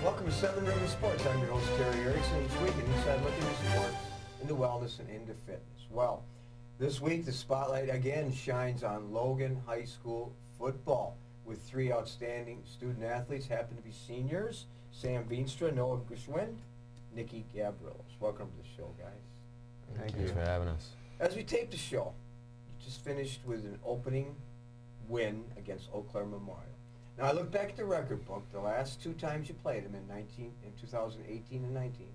Welcome to Seven Rivers Sports. I'm your host, Terry Erickson. Each week, an inside look into sports, into wellness, and into fitness. Well, this week, the spotlight again shines on Logan High School football, with three outstanding student athletes, happen to be seniors: Sam Veenstra, Noah Gschwind, Nicky Gavrillos. Welcome to the show, guys. Thank you for having us. As we tape the show, you just finished with an opening win against Eau Claire Memorial. Now, I look back at the record book. The last two times you played them in 2018 and 19,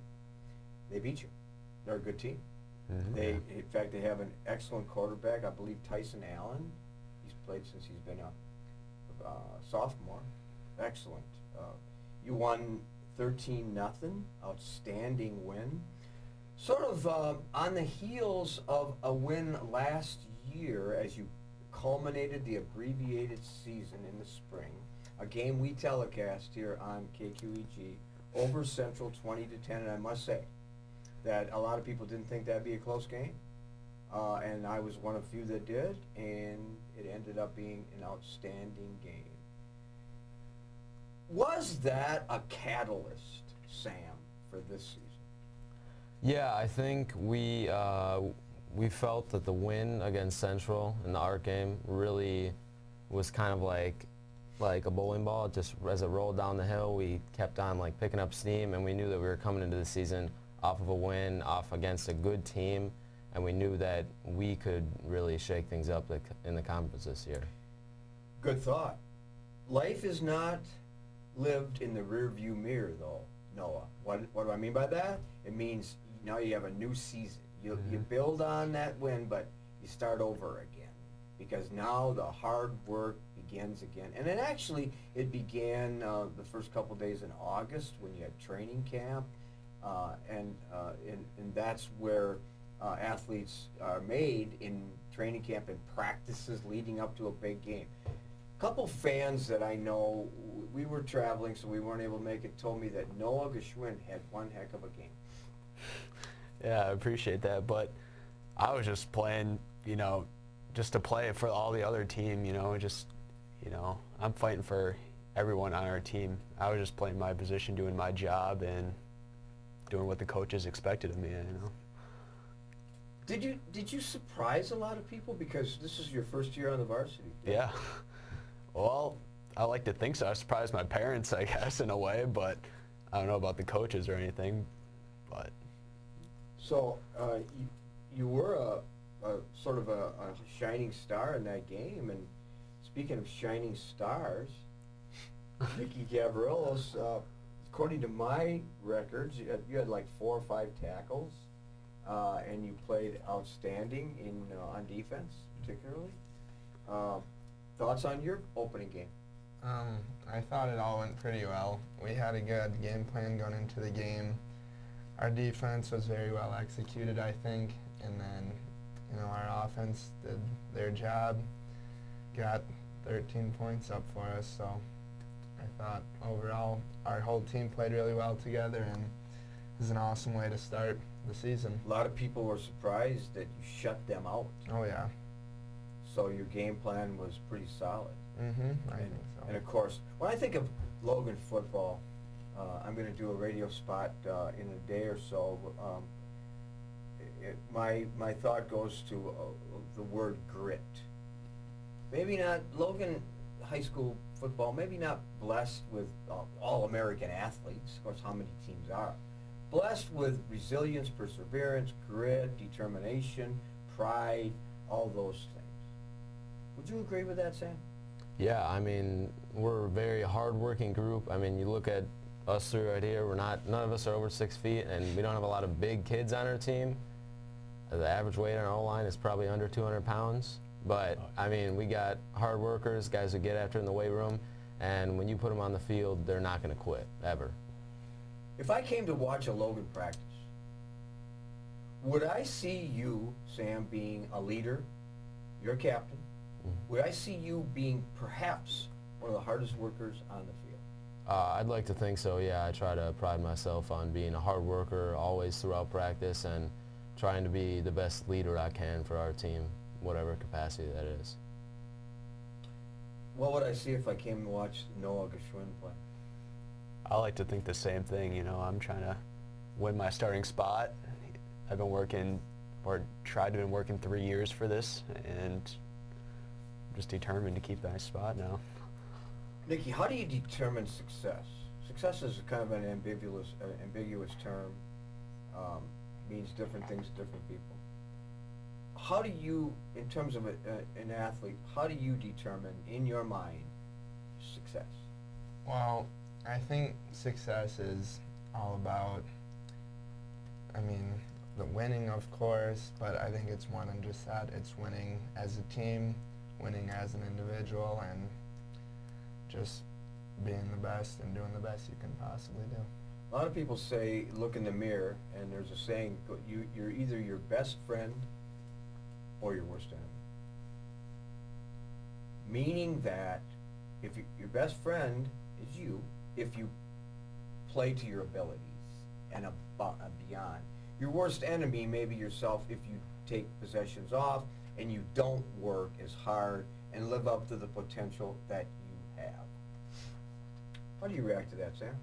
they beat you. They're a good team. In fact, they have an excellent quarterback. I believe Tyson Allen. He's played since he's been a sophomore. Excellent. You won 13-0. Outstanding win. Sort of on the heels of a win last year, as you culminated the abbreviated season in the spring. A game we telecast here on KQEG over Central 20-10, and I must say that a lot of people didn't think that'd be a close game, and I was one of few that did, and it ended up being an outstanding game. Was that a catalyst, Sam, for this season? Yeah, I think we felt that the win against Central in the art game really was kind of like a bowling ball. Just as it rolled down the hill, we kept on picking up steam, and we knew that we were coming into the season off of a win, off against a good team, and we knew that we could really shake things up in the conference this year. Good thought. Life is not lived in the rearview mirror, though, Noah. What do I mean by that? It means now you have a new season. You build on that win, but you start over again, because now the hard work begins again. And then actually it began the first couple days in August when you had training camp, and that's where athletes are made in training camp and practices leading up to a big game. A couple fans that I know, we were traveling so we weren't able to make it, told me that Noah Gschwind had one heck of a game. Yeah, I appreciate that, but I was just playing, just to play for all the other team, I'm fighting for everyone on our team. I was just playing my position, doing my job, and doing what the coaches expected of me, Did you surprise a lot of people, because this is your first year on the varsity? Yeah. Well, I like to think so. I surprised my parents, I guess, in a way, but I don't know about the coaches or anything, but... So you were a sort of a shining star in that game, and speaking of shining stars, Nicky Gavrillos, according to my records, you had like 4 or 5 tackles, and you played outstanding on defense, particularly. Thoughts on your opening game? I thought it all went pretty well. We had a good game plan going into the game. Our defense was very well executed, I think, and then, our offense did their job, got 13 points up for us, so I thought overall our whole team played really well together, and it was an awesome way to start the season. A lot of people were surprised that you shut them out. Oh, yeah. So your game plan was pretty solid. I think so. And of course, when I think of Logan football, I'm going to do a radio spot in a day or so. My thought goes to the word grit. Maybe not Logan High School football, maybe not blessed with all-American athletes. Of course, how many teams are? Blessed with resilience, perseverance, grit, determination, pride, all those things. Would you agree with that, Sam? Yeah, I mean, we're a very hard-working group. I mean, you look at us three right here, none of us are over 6 feet, and we don't have a lot of big kids on our team. The average weight on our O-line is probably under 200 pounds. But, I mean, we got hard workers, guys who get after in the weight room, and when you put them on the field, they're not going to quit, ever. If I came to watch a Logan practice, would I see you, Sam, being a leader? You're a captain. Would I see you being perhaps one of the hardest workers on the field? I'd like to think so, yeah. I try to pride myself on being a hard worker always throughout practice and trying to be the best leader I can for our team, whatever capacity that is. What would I see if I came to watch Noah Gschwind play? I like to think the same thing. You know, I'm trying to win my starting spot. I've been working, or tried to been working 3 years for this, and I'm just determined to keep that spot now. Nicky, how do you determine success? Success is kind of an ambiguous term. Means different things to different people. How do you, in terms of an athlete, how do you determine in your mind success? Well, I think success is all about, I mean, the winning, of course, but I think it's more than just that. It's winning as a team, winning as an individual, and just being the best and doing the best you can possibly do. A lot of people say, look in the mirror, and there's a saying, you're either your best friend or your worst enemy. Meaning that if your best friend is you, if you play to your abilities and beyond. Your worst enemy may be yourself if you take possessions off and you don't work as hard and live up to the potential that you have. How do you react to that, Sam?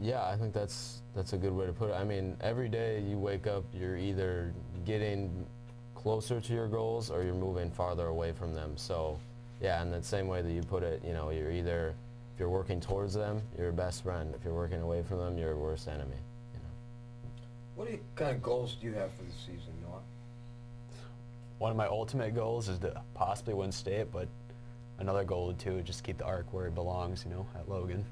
Yeah, I think that's a good way to put it. I mean, every day you wake up, you're either getting closer to your goals or you're moving farther away from them. So, yeah, in that same way that you put it, you know, you're either, if you're working towards them, you're your best friend. If you're working away from them, you're your worst enemy. You know. What kind of goals do you have for the season, Noah? One of my ultimate goals is to possibly win state, but another goal too is just keep the arc where it belongs, you know, at Logan.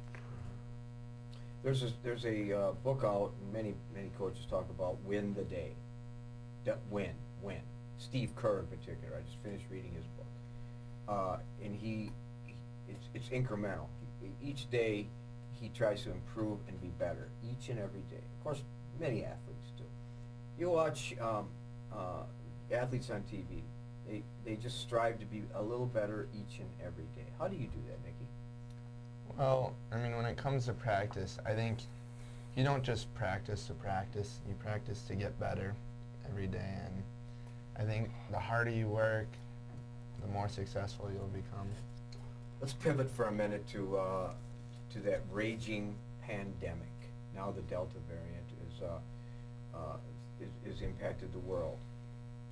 There's a book out, and many coaches talk about win the day. Win. Steve Kerr in particular. I just finished reading his book, and it's incremental. Each day he tries to improve and be better each and every day. Of course, many athletes do. You watch athletes on TV. They just strive to be a little better each and every day. How do you do that, Nicky? Well, I mean, when it comes to practice, I think you don't just practice to practice. You practice to get better every day, and I think the harder you work, the more successful you'll become. Let's pivot for a minute to that raging pandemic. Now the Delta variant is impacted the world.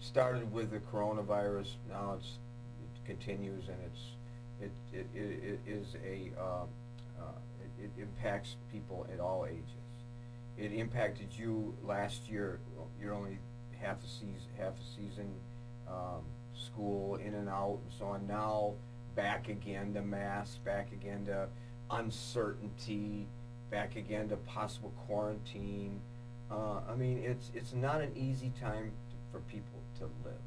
Started with the coronavirus. Now it continues, and it impacts people at all ages. It impacted you last year. You're only half a season, school in and out and so on. Now back again to masks, back again to uncertainty, back again to possible quarantine. I mean, it's not an easy time for people to live.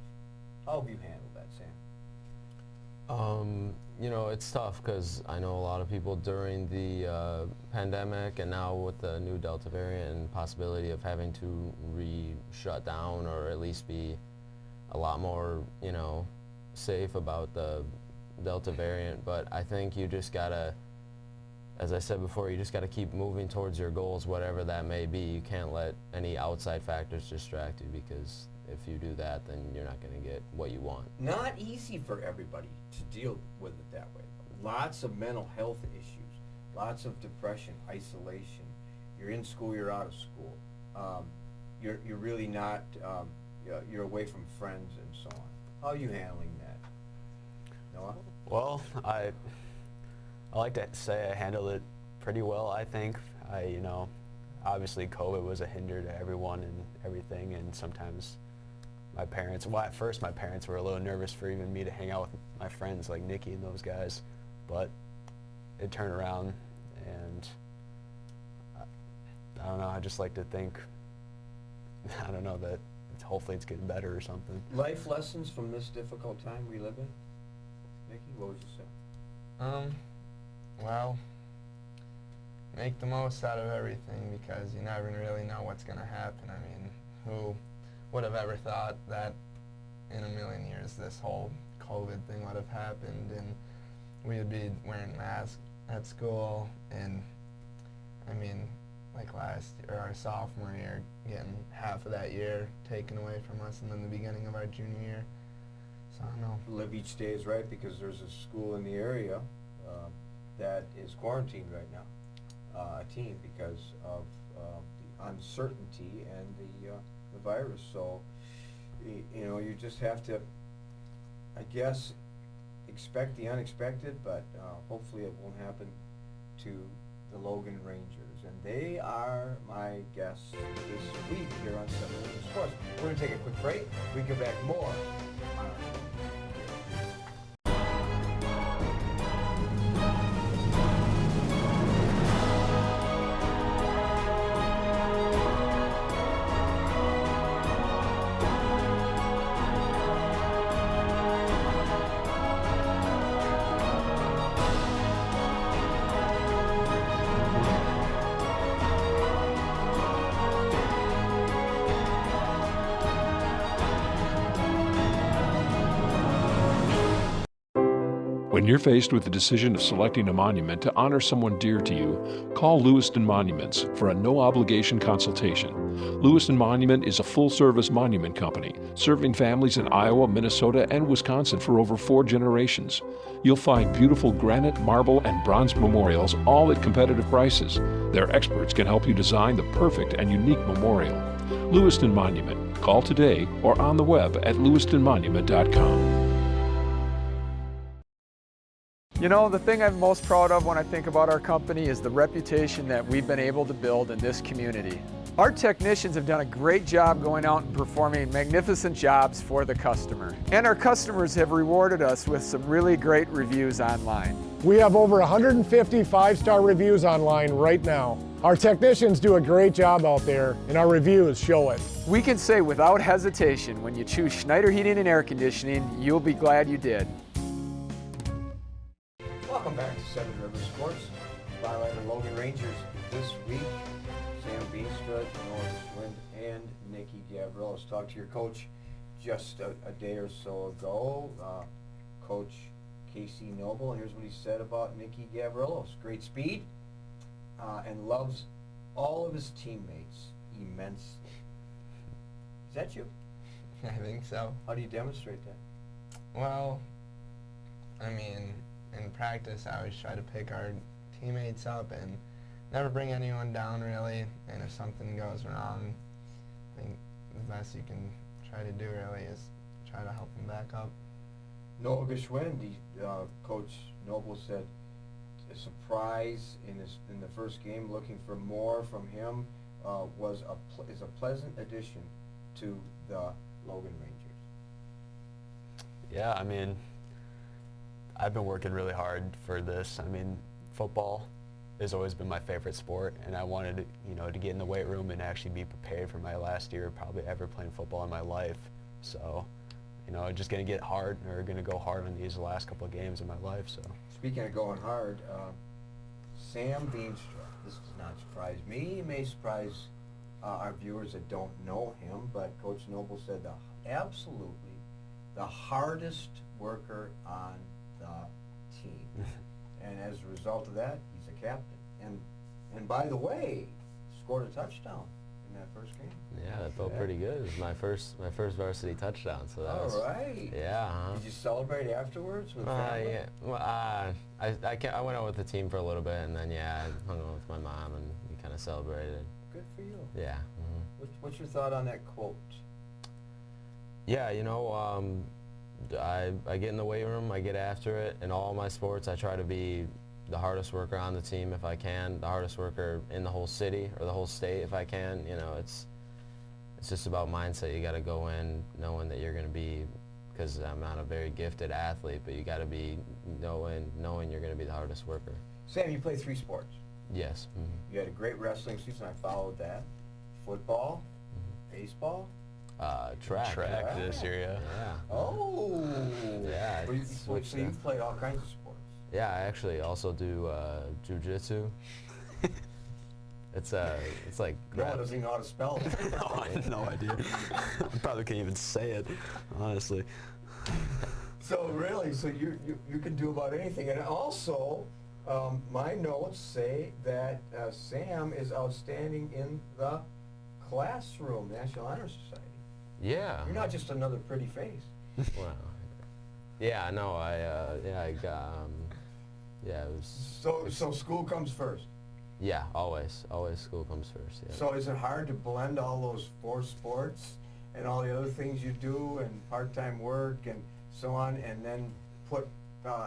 How have you handled that, Sam? You know, it's tough because I know a lot of people during the pandemic, and now with the new Delta variant and possibility of having to shut down or at least be a lot more, you know, safe about the Delta variant. But I think you just gotta, as I said before, you just gotta keep moving towards your goals, whatever that may be. You can't let any outside factors distract you, because if you do that, then you're not going to get what you want. Not easy for everybody to deal with it that way. Lots of mental health issues, lots of depression, isolation. You're in school, you're out of school. You're really not, you're away from friends and so on. How are you handling that, Noah? Well, I like to say I handled it pretty well, I think. You know, obviously COVID was a hinder to everyone and everything, and sometimes my parents, well, at first my parents were a little nervous for even me to hang out with my friends like Nicky and those guys, but it turned around, and I don't know, I just like to think, I don't know, that hopefully it's getting better or something. Life lessons from this difficult time we live in? Nicky, what would you say? Well, make the most out of everything, because you never really know what's going to happen. I mean, who would have ever thought that in a million years this whole COVID thing would have happened, and we would be wearing masks at school, and I mean, like last year, our sophomore year, getting half of that year taken away from us, and then the beginning of our junior year. So I don't know. Live each day is right, because there's a school in the area that is quarantined right now. a team because of the uncertainty and the virus. So, you know, you just have to, I guess, expect the unexpected, but hopefully it won't happen to the Logan Rangers. And they are my guests this week here on 7 Rivers Sports. We're going to take a quick break. We come back more on our show. When you're faced with the decision of selecting a monument to honor someone dear to you, call LEWISTON Monuments for a no-obligation consultation. LEWISTON Monument is a full-service monument company serving families in Iowa, Minnesota, and Wisconsin for over 4 generations. You'll find beautiful granite, marble, and bronze memorials all at competitive prices. Their experts can help you design the perfect and unique memorial. LEWISTON Monument. Call today or on the web at lewistonmonument.com. You know, the thing I'm most proud of when I think about our company is the reputation that we've been able to build in this community. Our technicians have done a great job going out and performing magnificent jobs for the customer. And our customers have rewarded us with some really great reviews online. We have over 150 5-star reviews online right now. Our technicians do a great job out there, and our reviews show it. We can say without hesitation, when you choose Schneider Heating and Air Conditioning, you'll be glad you did. Welcome back to 7 Rivers Sports. Spotlight on Logan Rangers this week. Sam Veenstra, Gschwind, and Nicky Gavrillos. Talked to your coach just a day or so ago, Coach Casey Noble, and here's what he said about Nicky Gavrillos. Great speed, and loves all of his teammates immensely. Is that you? I think so. How do you demonstrate that? Well, I mean, in practice, I always try to pick our teammates up and never bring anyone down, really. And if something goes wrong, I think the best you can try to do, really, is try to help them back up. Noah Gschwind, Coach Noble said a surprise in the first game, looking for more from him, is a pleasant addition to the Logan Rangers. Yeah, I mean, I've been working really hard for this. I mean, football has always been my favorite sport, and I wanted, to get in the weight room and actually be prepared for my last year probably ever playing football in my life. So, just going to get hard, or going to go hard on these last couple of games of my life. So. Speaking of going hard, Sam Veenstra, this does not surprise me. It may surprise our viewers that don't know him, but Coach Noble said absolutely the hardest worker on the team. And as a result of that, he's a captain. And by the way, scored a touchdown in that first game. Yeah, that felt pretty good. It was my first varsity touchdown, so that was. All right. Yeah. Did you celebrate afterwards with family? Yeah. Well, I went out with the team for a little bit, and then I hung out with my mom, and we kind of celebrated. Good for you. Yeah. What's your thought on that quote? Yeah, I get in the weight room, I get after it. In all my sports, I try to be the hardest worker on the team if I can, the hardest worker in the whole city or the whole state if I can. It's just about mindset. You got to go in knowing that you're going to be, because I'm not a very gifted athlete, but you got to be knowing you're going to be the hardest worker. Sam, you play 3 sports. Yes. You had a great wrestling season. I followed that. Football, baseball. Track this year, yeah. Oh. Yeah. So you've played all kinds of sports. Yeah, I actually also do jiu-jitsu. It's like No one doesn't even know how to spell it. No, I have no idea. I probably can't even say it, honestly. So really, you can do about anything. And also, my notes say that Sam is outstanding in the classroom, National Honor Society. Yeah. You're not just another pretty face. Wow. Yeah, no, I got, it was. So school comes first. Yeah, always. Always school comes first, yeah. So is it hard to blend all those 4 sports and all the other things you do and part-time work and so on, and then put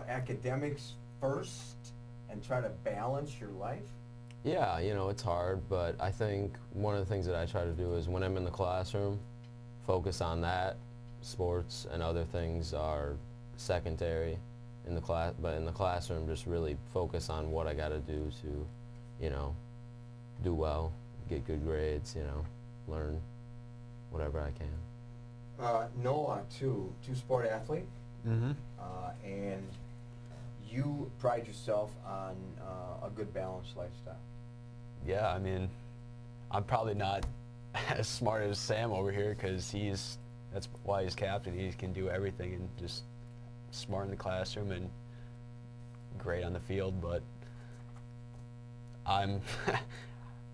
academics first and try to balance your life? Yeah, you know, it's hard, but I think one of the things that I try to do is when I'm in the classroom, focus on that. Sports and other things are secondary in the class, but in the classroom, just really focus on what I got to do to, you know, do well, get good grades, you know, learn whatever I can. Noah, two-sport athlete, and you pride yourself on a good balanced lifestyle. Yeah, I mean, I'm probably not as smart as Sam over here because that's why he's captain. He can do everything and just smart in the classroom and great on the field, but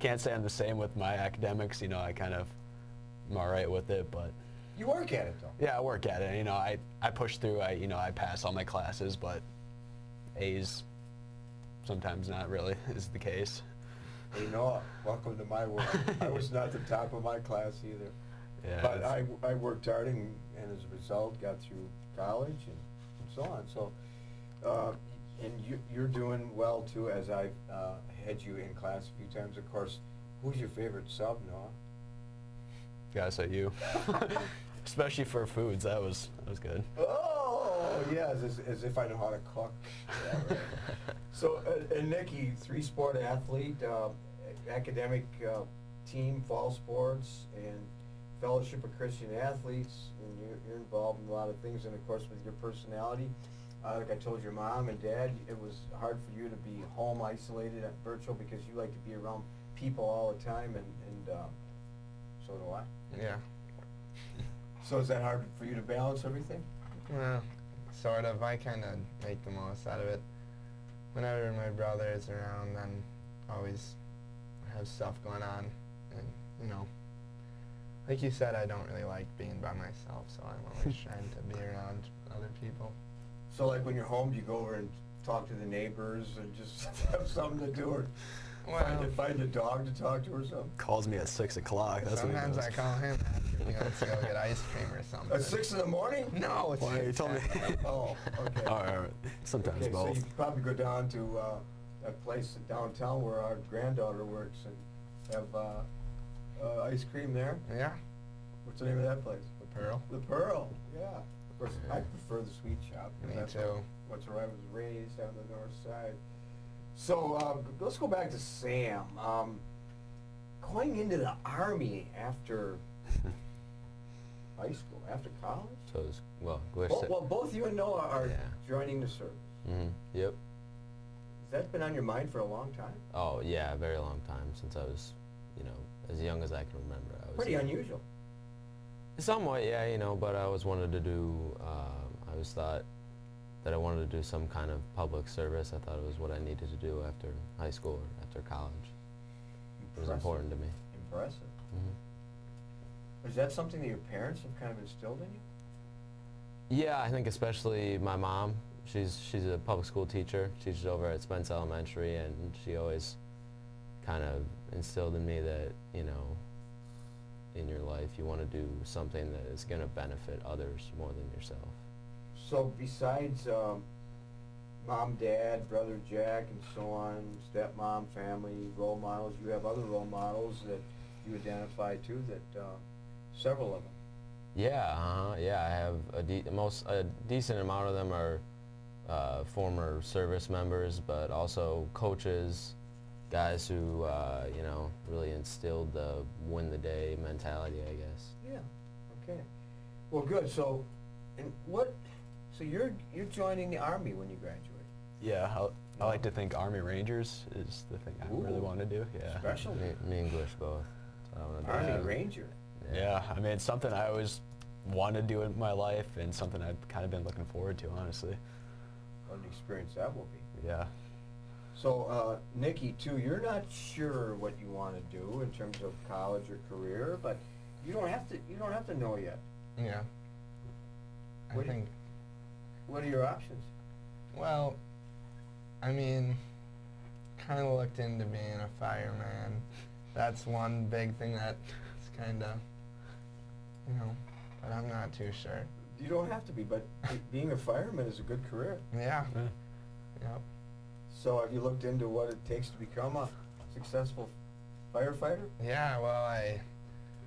can't say I'm the same with my academics. You know, I'm all right with it, but You work at it, though. yeah, I work at it. You know, I push through. I pass all my classes, but A's sometimes not really is the case. Hey, Noah, welcome to my world. I was not the top of my class either. Yeah, But I worked hard and as a result got through college and so on. So, and you're doing well too, as I've had you in class a few times. Of course, who's your favorite sub, Noah? gotta say you, especially for foods. That was good. Oh, yeah, as if I know how to cook. Yeah, right. So, and Nicky, 3-sport athlete, academic team, fall sports, and Fellowship of Christian Athletes, and you're involved in a lot of things, and of course with your personality, like I told your mom and dad, it was hard for you to be home isolated at virtual because you like to be around people all the time, and so do I. Yeah. So is that hard for you to balance everything? Well, sort of. I kind of make the most out of it. Whenever my brother is around, then always have stuff going on, and you know, like you said, I don't really like being by myself, so I'm always trying to be around other people. So like when you're home, do you go over and talk to the neighbors and just have something to do, or find a dog to talk to or something? Calls me at 6 o'clock. That's Sometimes what I call him, let's go get ice cream or something. At 6 in the morning? No, it's Why, you told me. Oh, okay. all right. Sometimes Okay, so both. you could probably go down to that place downtown where our granddaughter works and have ice cream there. Yeah, What's the name of that place? the Pearl. The Pearl. Yeah. Of course, I prefer the sweet shop. 'Cause Me that's too. what's where I was raised on the north side. So let's go back to Sam. Going into the Army after high school, after college? So it's, well, Well, both you and Noah are Yeah. joining the service. Yep. Has that been on your mind for a long time? Oh, yeah, a very long time, since I was, you know, as young as I can remember. I was Pretty unusual. Somewhat, yeah, you know, but I always wanted to do, I always thought that I wanted to do some kind of public service. I thought it was what I needed to do after high school or after college. It was Impressive. important to me. Impressive. hmm Is that something that your parents have kind of instilled in you? Yeah, I think especially my mom. She's a public school teacher. She teaches over at Spence Elementary, and she always kind of instilled in me that, you know, in your life you want to do something that is going to benefit others more than yourself. So besides mom, dad, brother Jack, and so on, stepmom, family, role models, you have other role models that you identify too, that several of them. Yeah, yeah. I have a decent amount of them are former service members, but also coaches, guys who you know, really instilled the win the day mentality, I guess. Yeah. Okay. Well, good. So, and so you're joining the Army when you graduate. Yeah, I like to think Army Rangers is the thing I really Ooh. want to do. Yeah. Special. Me and Glish both. That's what I want to do. Army Yeah. Ranger. Yeah, I mean, it's something I always wanted to do in my life and something I've kind of been looking forward to, honestly. What an experience that will be. Yeah. So, Nicky, too, you're not sure what you want to do in terms of college or career, but you don't have to know yet. Yeah. I What do you- think, What are your options? well, I mean, kind of looked into being a fireman. That's one big thing that's kind of, you know, but I'm not too sure. You don't have to be, but being a fireman is a good career. Yeah. Yep. So have you looked into what it takes to become a successful firefighter? Yeah, well, I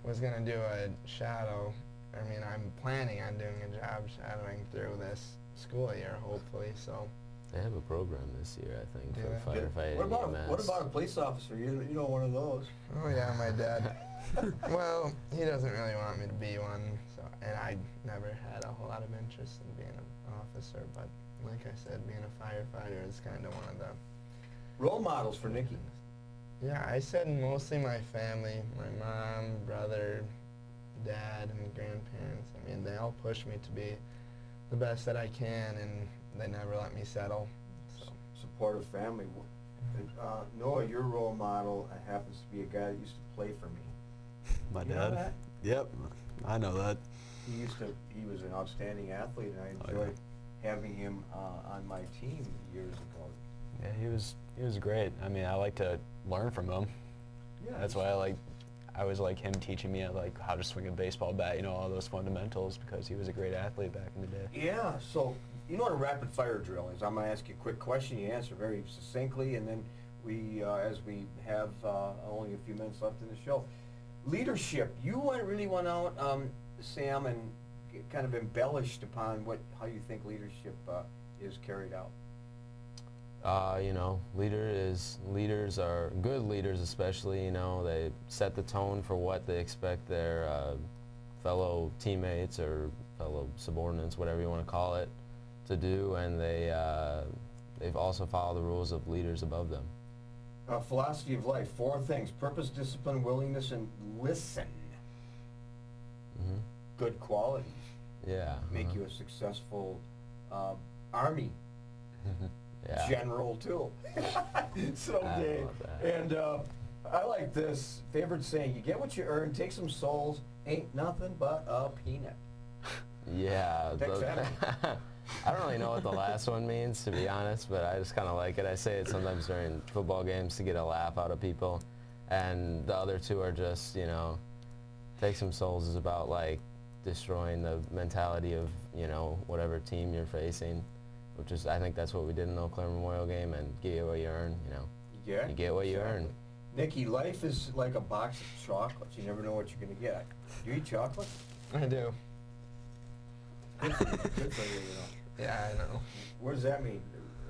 was going to do a shadow. I mean, I'm planning on doing a job shadowing through this school year, hopefully, so. They have a program this year, I think, Yeah. for firefighting. What about a police officer? You know one of those. Oh, yeah, my dad. Well, he doesn't really want me to be one, so, and I never had a whole lot of interest in being an officer, but like I said, being a firefighter is kind of one of the Role models for Nicky. Yeah, I said mostly my family, my mom, brother, dad, and grandparents. I mean, they all push me to be the best that I can, and they never let me settle. So. Supportive family. Noah, your role model happens to be a guy that used to play for me. My You know dad? that? Yep, I know that. He was an outstanding athlete, and I enjoyed having him on my team years ago. Yeah, he was great. I mean, I like to learn from him. Yeah, That's why I always like him teaching me like how to swing a baseball bat, you know, all those fundamentals, because he was a great athlete back in the day. Yeah, so you know what a rapid fire drill is. I'm going to ask you a quick question. You answer very succinctly, and then we, as we have only a few minutes left in the show. Leadership. You really went out, Sam, and kind of embellished upon how you think leadership is carried out. You know, leaders are good leaders, especially, you know, they set the tone for what they expect their fellow teammates or fellow subordinates, whatever you want to call it, to do, and they've also followed the rules of leaders above them. Philosophy of life, 4 things: purpose, discipline, willingness, and listen. Mm-hmm. Good qualities. Yeah. Make you a successful Army Yeah. general, too. So, I Dave, love that. and I like this favorite saying: you get what you earn, take some souls, ain't nothing but a peanut. Yeah. Thanks, Adam. I don't really know what the last one means, to be honest, but I just kind of like it. I say it sometimes during football games to get a laugh out of people. And the other 2 are just, you know, take some souls is about, like, destroying the mentality of, you know, whatever team you're facing, which is, I think that's what we did in the Eau Claire Memorial game, and get what you earn, you know. Yeah. You get what you earn. Nicky, life is like a box of chocolates. You never know what you're going to get. Do you eat chocolate? I do. Good for you, you know. Yeah, I know. What does that mean?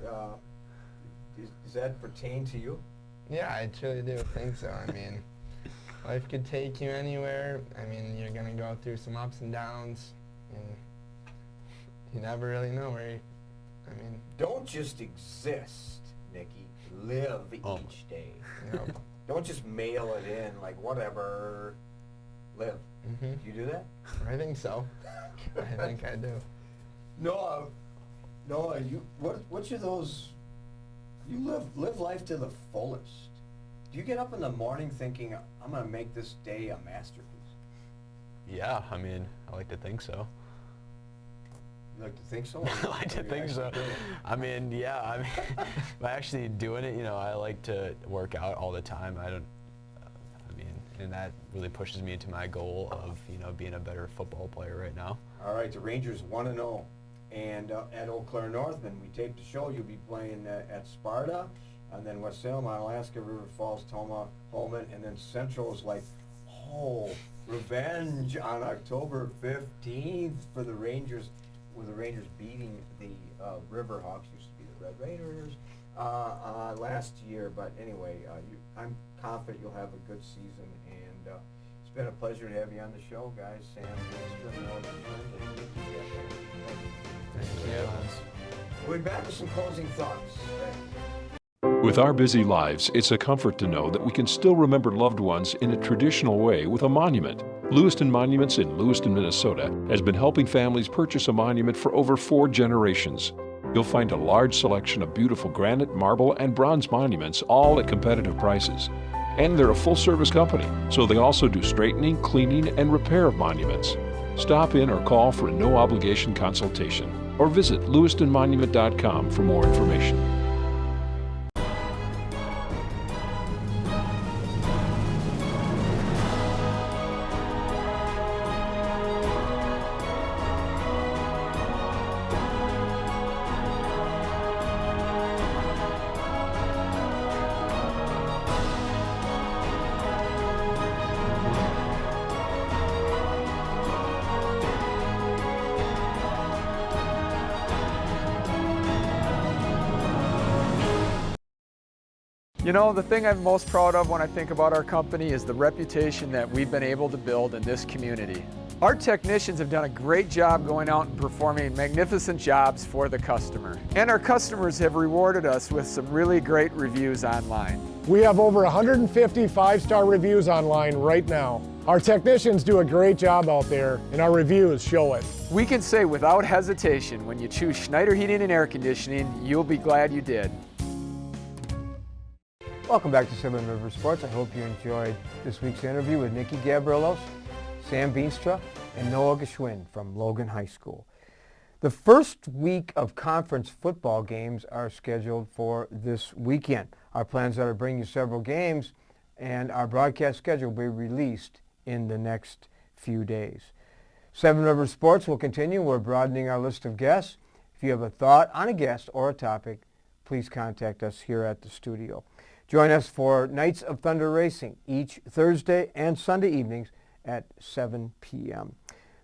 Does that pertain to you? Yeah, I truly do think so. I mean, life could take you anywhere. I mean, you're going to go through some ups and downs, and you never really know where you, I mean. Don't just exist, Nicky. Live each day. You know. Don't just mail it in like whatever. Live. Mm-hmm. You do that? I think so. I think I do. Noah, which of those, you live life to the fullest. Do you get up in the morning thinking, I'm going to make this day a masterpiece? Yeah, I mean, I like to think so. You like to think so? I like to think so. I mean, yeah, I mean, by actually doing it, you know, I like to work out all the time. And that really pushes me to my goal of, you know, being a better football player right now. All right, the Rangers 1-0. And at Eau Claire Northman, we taped the show. You'll be playing at Sparta, and then West Salem, Alaska, River Falls, Toma, Holman, and then Central is like, oh, revenge on October 15th for the Rangers, with the Rangers beating the Riverhawks, used to be the Red Raiders, last year. But anyway, I'm confident you'll have a good season, and it's been a pleasure to have you on the show, guys. Sam Veenstra, Logan High, and Nicky Gavrillos. Thank you. We'll be back with some closing thoughts. With our busy lives, it's a comfort to know that we can still remember loved ones in a traditional way with a monument. Lewiston Monuments in Lewiston, Minnesota has been helping families purchase a monument for over 4 generations. You'll find a large selection of beautiful granite, marble, and bronze monuments, all at competitive prices. And they're a full-service company, so they also do straightening, cleaning, and repair of monuments. Stop in or call for a no-obligation consultation, or visit lewistonmonument.com for more information. You know, the thing I'm most proud of when I think about our company is the reputation that we've been able to build in this community. Our technicians have done a great job going out and performing magnificent jobs for the customer. And our customers have rewarded us with some really great reviews online. We have over 150 five-star reviews online right now. Our technicians do a great job out there, and our reviews show it. We can say without hesitation, when you choose Schneider Heating and Air Conditioning, you'll be glad you did. Welcome back to Seven Rivers Sports. I hope you enjoyed this week's interview with Nicky Gavrillos, Sam Veenstra, and Gschwind from Logan High School. The first week of conference football games are scheduled for this weekend. Our plans are to bring you several games, and our broadcast schedule will be released in the next few days. Seven Rivers Sports will continue. We're broadening our list of guests. If you have a thought on a guest or a topic, please contact us here at the studio. Join us for Nights of Thunder Racing each Thursday and Sunday evenings at 7 p.m.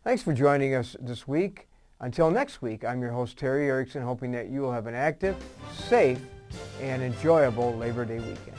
Thanks for joining us this week. Until next week, I'm your host, Terry Erickson, hoping that you will have an active, safe, and enjoyable Labor Day weekend.